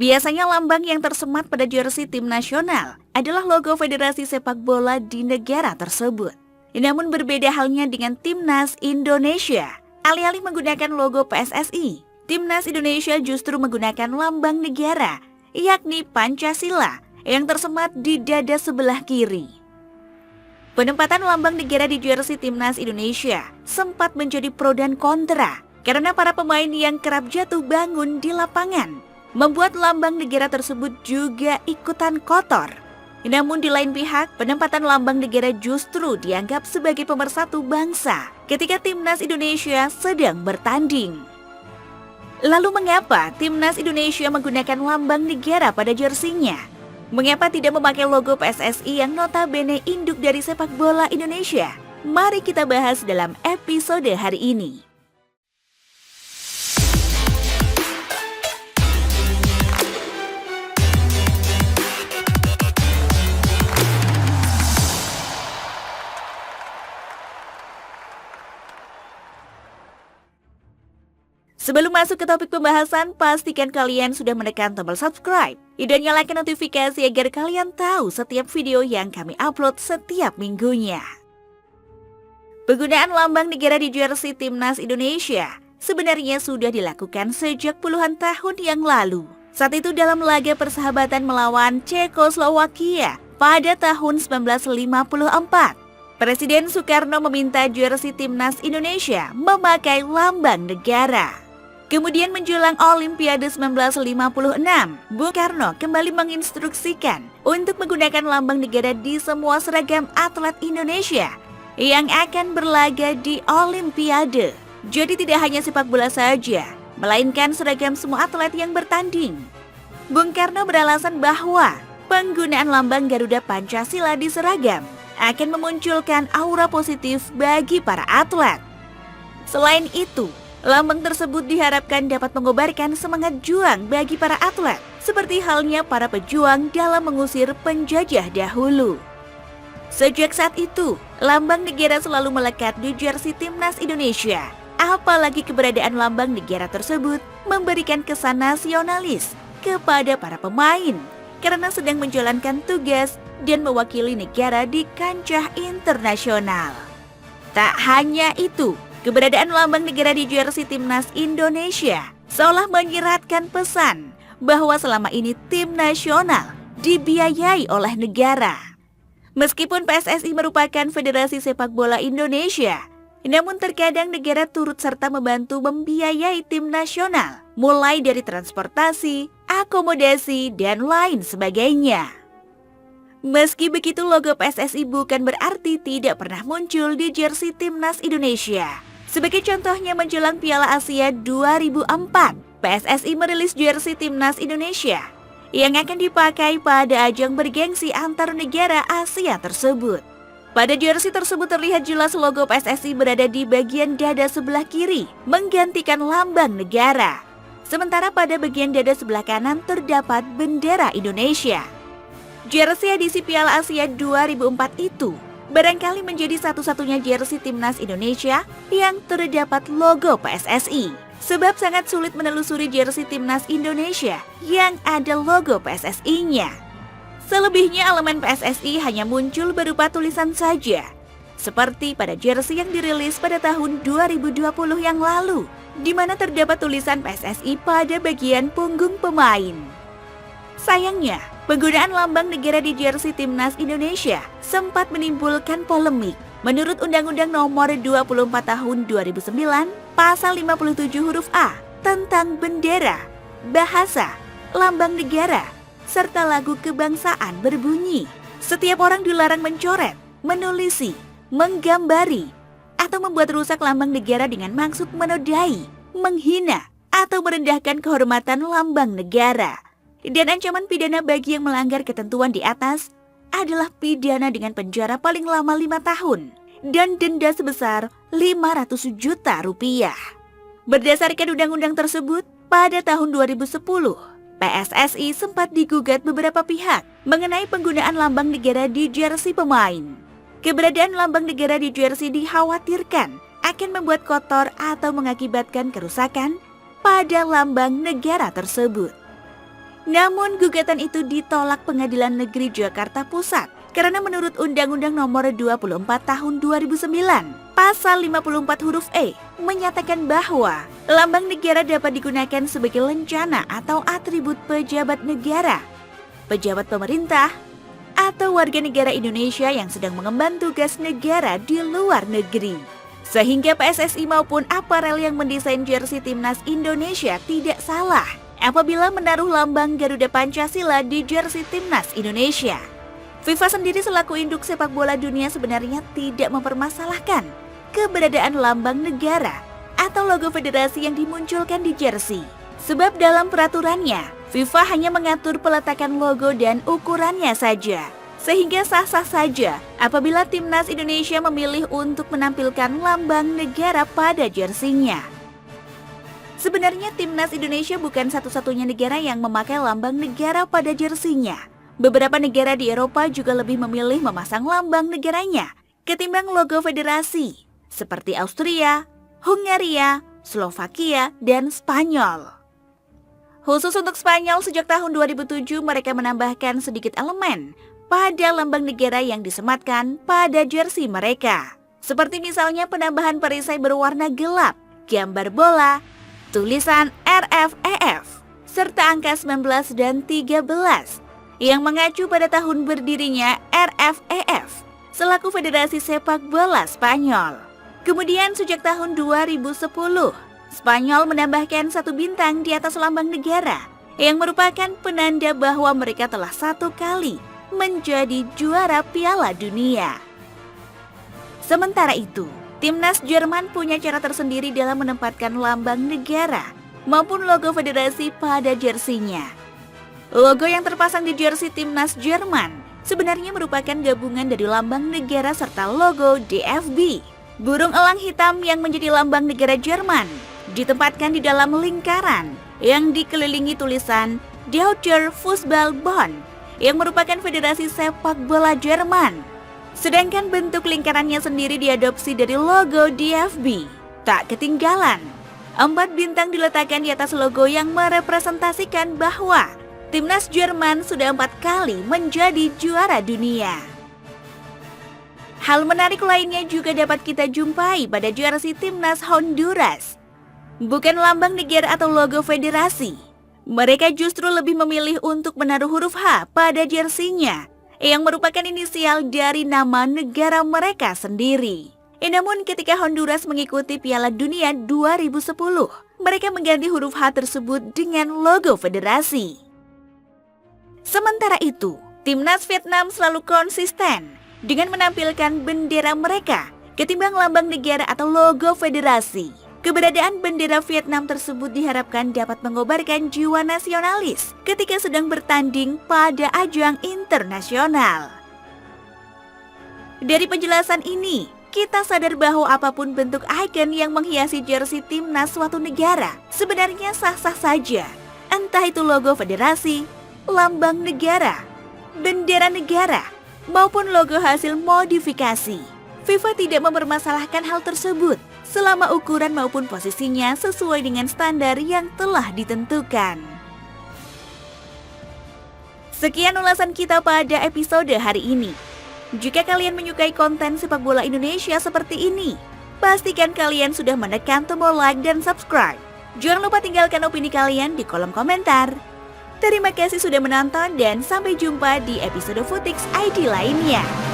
Biasanya lambang yang tersemat pada jersey tim nasional adalah logo federasi sepak bola di negara tersebut. Namun berbeda halnya dengan Timnas Indonesia. Alih-alih menggunakan logo PSSI, Timnas Indonesia justru menggunakan lambang negara, yakni Pancasila, yang tersemat di dada sebelah kiri. Penempatan lambang negara di jersey Timnas Indonesia sempat menjadi pro dan kontra karena para pemain yang kerap jatuh bangun di lapangan membuat lambang negara tersebut juga ikutan kotor. Namun di lain pihak, penempatan lambang negara justru dianggap sebagai pemersatu bangsa ketika Timnas Indonesia sedang bertanding. Lalu mengapa Timnas Indonesia menggunakan lambang negara pada jersinya? Mengapa tidak memakai logo PSSI yang notabene induk dari sepak bola Indonesia? Mari kita bahas dalam episode hari ini. Sebelum masuk ke topik pembahasan, pastikan kalian sudah menekan tombol subscribe dan nyalakan notifikasi agar kalian tahu setiap video yang kami upload setiap minggunya. Penggunaan lambang negara di jersey Timnas Indonesia sebenarnya sudah dilakukan sejak puluhan tahun yang lalu. Saat itu dalam laga persahabatan melawan Cekoslowakia pada tahun 1954. Presiden Soekarno meminta jersey Timnas Indonesia memakai lambang negara. Kemudian menjelang Olimpiade 1956, Bung Karno kembali menginstruksikan untuk menggunakan lambang negara di semua seragam atlet Indonesia yang akan berlaga di Olimpiade. Jadi tidak hanya sepak bola saja, melainkan seragam semua atlet yang bertanding. Bung Karno beralasan bahwa penggunaan lambang Garuda Pancasila di seragam akan memunculkan aura positif bagi para atlet. Selain itu, lambang tersebut diharapkan dapat mengobarkan semangat juang bagi para atlet, seperti halnya para pejuang dalam mengusir penjajah dahulu. Sejak saat itu, lambang negara selalu melekat di jersey Timnas Indonesia. Apalagi keberadaan lambang negara tersebut memberikan kesan nasionalis kepada para pemain karena sedang menjalankan tugas dan mewakili negara di kancah internasional. Tak hanya itu, keberadaan lambang negara di jersey Timnas Indonesia seolah menyiratkan pesan bahwa selama ini tim nasional dibiayai oleh negara. Meskipun PSSI merupakan Federasi Sepak Bola Indonesia, namun terkadang negara turut serta membantu membiayai tim nasional, mulai dari transportasi, akomodasi, dan lain sebagainya. Meski begitu, logo PSSI bukan berarti tidak pernah muncul di jersey Timnas Indonesia. Sebagai contohnya menjelang Piala Asia 2004, PSSI merilis jersey Timnas Indonesia yang akan dipakai pada ajang bergengsi antar negara Asia tersebut. Pada jersey tersebut terlihat jelas logo PSSI berada di bagian dada sebelah kiri, menggantikan lambang negara. Sementara pada bagian dada sebelah kanan terdapat bendera Indonesia. Jersey edisi Piala Asia 2004 itu barangkali menjadi satu-satunya jersey Timnas Indonesia yang terdapat logo PSSI. Sebab sangat sulit menelusuri jersey Timnas Indonesia yang ada logo PSSI-nya. Selebihnya elemen PSSI hanya muncul berupa tulisan saja. Seperti pada jersey yang dirilis pada tahun 2020 yang lalu, di mana terdapat tulisan PSSI pada bagian punggung pemain. Sayangnya, penggunaan lambang negara di jersey Timnas Indonesia sempat menimbulkan polemik. Menurut Undang-Undang Nomor 24 Tahun 2009, Pasal 57 huruf A tentang bendera, bahasa, lambang negara, serta lagu kebangsaan berbunyi, setiap orang dilarang mencoret, menulisi, menggambari, atau membuat rusak lambang negara dengan maksud menodai, menghina, atau merendahkan kehormatan lambang negara. Dan ancaman pidana bagi yang melanggar ketentuan di atas adalah pidana dengan penjara paling lama 5 tahun dan denda sebesar 500 juta rupiah. Berdasarkan undang-undang tersebut, pada tahun 2010, PSSI sempat digugat beberapa pihak mengenai penggunaan lambang negara di jersey pemain. Keberadaan lambang negara di jersey dikhawatirkan akan membuat kotor atau mengakibatkan kerusakan pada lambang negara tersebut. Namun gugatan itu ditolak Pengadilan Negeri Jakarta Pusat karena menurut Undang-Undang Nomor 24 Tahun 2009, Pasal 54 huruf E menyatakan bahwa lambang negara dapat digunakan sebagai lencana atau atribut pejabat negara, pejabat pemerintah, atau warga negara Indonesia yang sedang mengemban tugas negara di luar negeri. Sehingga PSSI maupun aparel yang mendesain jersey timnas Indonesia tidak salah apabila menaruh lambang Garuda Pancasila di jersey timnas Indonesia. FIFA sendiri selaku induk sepak bola dunia sebenarnya tidak mempermasalahkan keberadaan lambang negara atau logo federasi yang dimunculkan di jersey. Sebab dalam peraturannya, FIFA hanya mengatur peletakan logo dan ukurannya saja. Sehingga sah-sah saja apabila timnas Indonesia memilih untuk menampilkan lambang negara pada jersinya. Sebenarnya timnas Indonesia bukan satu-satunya negara yang memakai lambang negara pada jersinya. Beberapa negara di Eropa juga lebih memilih memasang lambang negaranya ketimbang logo federasi, seperti Austria, Hungaria, Slovakia, dan Spanyol. Khusus untuk Spanyol, sejak tahun 2007 mereka menambahkan sedikit elemen pada lambang negara yang disematkan pada jersey mereka. Seperti misalnya penambahan perisai berwarna gelap, gambar bola, tulisan RFEF, serta angka 19 dan 13 yang mengacu pada tahun berdirinya RFEF selaku Federasi Sepak Bola Spanyol. Kemudian sejak tahun 2010, Spanyol menambahkan satu bintang di atas lambang negara yang merupakan penanda bahwa mereka telah satu kali menjadi juara Piala Dunia. Sementara itu, timnas Jerman punya cara tersendiri dalam menempatkan lambang negara maupun logo federasi pada jersinya. Logo yang terpasang di jersey timnas Jerman sebenarnya merupakan gabungan dari lambang negara serta logo DFB. Burung elang hitam yang menjadi lambang negara Jerman ditempatkan di dalam lingkaran yang dikelilingi tulisan Deutscher Fußballbund yang merupakan federasi sepak bola Jerman. Sedangkan bentuk lingkarannya sendiri diadopsi dari logo DFB. Tak ketinggalan, 4 bintang diletakkan di atas logo yang merepresentasikan bahwa timnas Jerman sudah 4 kali menjadi juara dunia. Hal menarik lainnya juga dapat kita jumpai pada jersey timnas Honduras. Bukan lambang negara atau logo federasi, mereka justru lebih memilih untuk menaruh huruf H pada jersinya yang merupakan inisial dari nama negara mereka sendiri. Namun ketika Honduras mengikuti Piala Dunia 2010, mereka mengganti huruf H tersebut dengan logo federasi. Sementara itu, timnas Vietnam selalu konsisten dengan menampilkan bendera mereka ketimbang lambang negara atau logo federasi. Keberadaan bendera Vietnam tersebut diharapkan dapat mengobarkan jiwa nasionalis ketika sedang bertanding pada ajang internasional. Dari penjelasan ini, kita sadar bahwa apapun bentuk ikon yang menghiasi jersey timnas suatu negara sebenarnya sah-sah saja. Entah itu logo federasi, lambang negara, bendera negara, maupun logo hasil modifikasi. FIFA tidak mempermasalahkan hal tersebut selama ukuran maupun posisinya sesuai dengan standar yang telah ditentukan. Sekian ulasan kita pada episode hari ini. Jika kalian menyukai konten sepak bola Indonesia seperti ini, pastikan kalian sudah menekan tombol like dan subscribe. Jangan lupa tinggalkan opini kalian di kolom komentar. Terima kasih sudah menonton dan sampai jumpa di episode Futix ID lainnya.